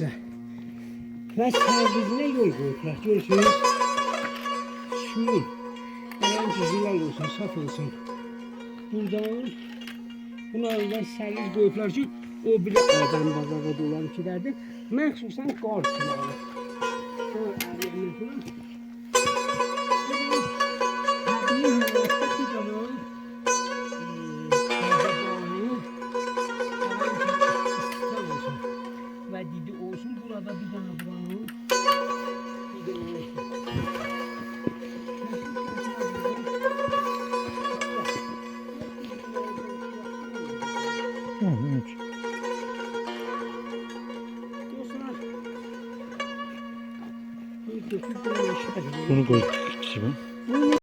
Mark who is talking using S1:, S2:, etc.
S1: arkadaşlar. Plaj servizine yol koydular. Görürsünüz. Suyun. Herhangi zilal olsun, saf olsun. Buradan bunları da servis koydular ki o bile adam bazağa dolan giderdi. Məxsusən qar kiralı. Qar əriyyəndən sonra. Təbii həyatda bir zaman ve didi olsun. Burada bir tane buranın didi olsun.
S2: Evet.
S1: Dostlar,
S2: Bunu koy içime.